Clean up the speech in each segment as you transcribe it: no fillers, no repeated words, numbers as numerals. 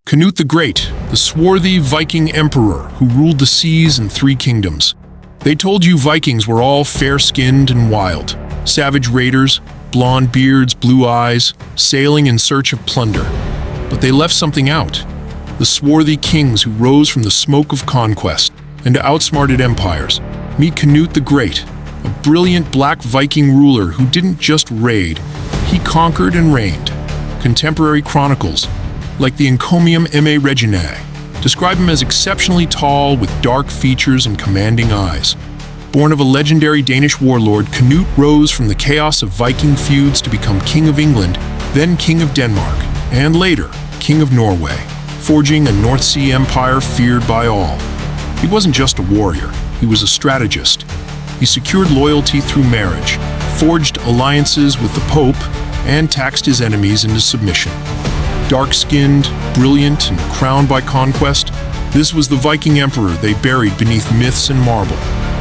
Canute the Great, the swarthy Viking emperor who ruled the seas and three kingdoms. They told you Vikings were all fair-skinned and wild, savage raiders, blonde beards, blue eyes, sailing in search of plunder. But they left something out. The swarthy kings who rose from the smoke of conquest and outsmarted empires. Meet Canute the Great, a brilliant Black Viking ruler who didn't just raid, he conquered and reigned. Contemporary chronicles, like the Encomium M.A. Reginae, describe him as exceptionally tall with dark features and commanding eyes. Born of a legendary Danish warlord, Canute rose from the chaos of Viking feuds to become King of England, then King of Denmark, and later, King of Norway, forging a North Sea empire feared by all. He wasn't just a warrior, he was a strategist. He secured loyalty through marriage, forged alliances with the Pope, and taxed his enemies into submission. Dark-skinned, brilliant, and crowned by conquest, this was the Viking emperor they buried beneath myths and marble.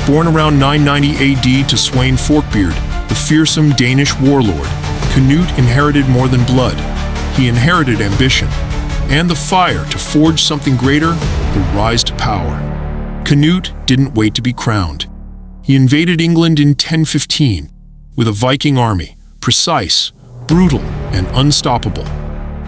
Born around 990 AD to Sweyn Forkbeard, the fearsome Danish warlord, Canute inherited more than blood. He inherited ambition, and the fire to forge something greater, the rise to power. Canute didn't wait to be crowned. He invaded England in 1015 with a Viking army, precise, brutal, and unstoppable.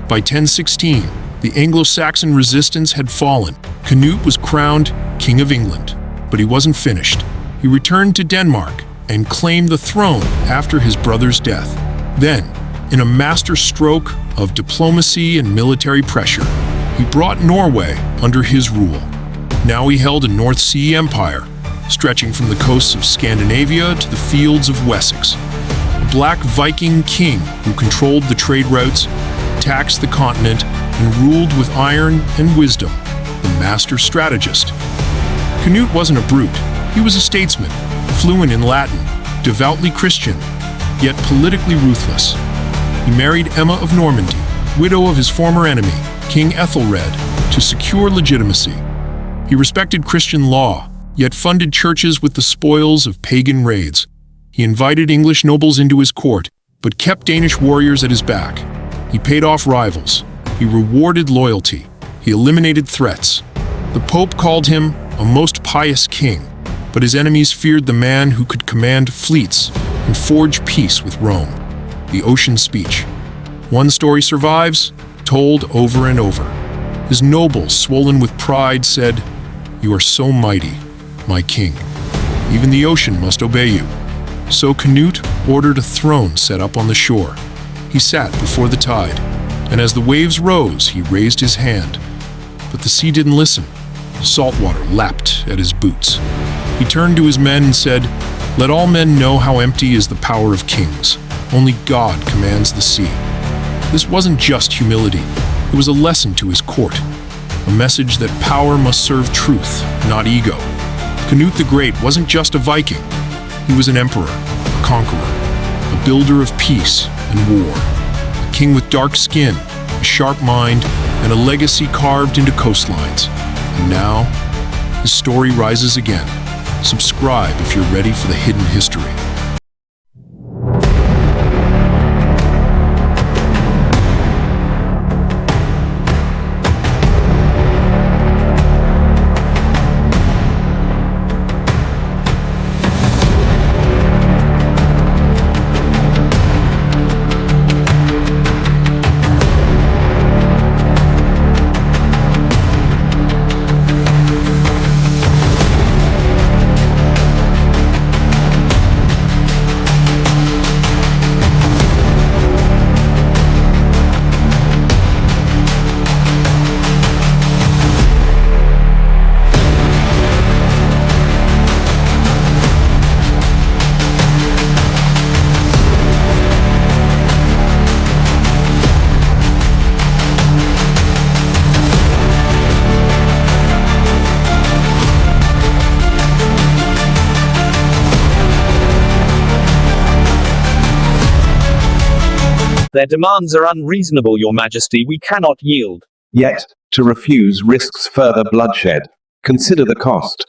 By 1016, the Anglo-Saxon resistance had fallen. Canute was crowned King of England, but he wasn't finished. He returned to Denmark and claimed the throne after his brother's death. Then, in a master stroke of diplomacy and military pressure, he brought Norway under his rule. Now he held a North Sea empire, stretching from the coasts of Scandinavia to the fields of Wessex. A Black Viking king who controlled the trade routes, taxed the continent, and ruled with iron and wisdom, the master strategist. Canute wasn't a brute. He was a statesman, fluent in Latin, devoutly Christian, yet politically ruthless. He married Emma of Normandy, widow of his former enemy, King Ethelred, to secure legitimacy. He respected Christian law, yet funded churches with the spoils of pagan raids. He invited English nobles into his court, but kept Danish warriors at his back. He paid off rivals. He rewarded loyalty. He eliminated threats. The Pope called him a most pious king, but his enemies feared the man who could command fleets and forge peace with Rome. The Ocean Speech. One story survives, told over and over. His nobles, swollen with pride, said, "You are so mighty, my king. Even the ocean must obey you." So Canute ordered a throne set up on the shore. He sat before the tide, and as the waves rose, he raised his hand. But the sea didn't listen. Salt water lapped at his boots. He turned to his men and said, "Let all men know how empty is the power of kings. Only God commands the sea." This wasn't just humility. It was a lesson to his court, a message that power must serve truth, not ego. Canute the Great wasn't just a Viking. He was an emperor, a conqueror, a builder of peace and war, a king with dark skin, a sharp mind, and a legacy carved into coastlines. And now, his story rises again. Subscribe if you're ready for the hidden history. Their demands are unreasonable, Your Majesty. We cannot yield. Yet, to refuse risks further bloodshed. Consider the cost.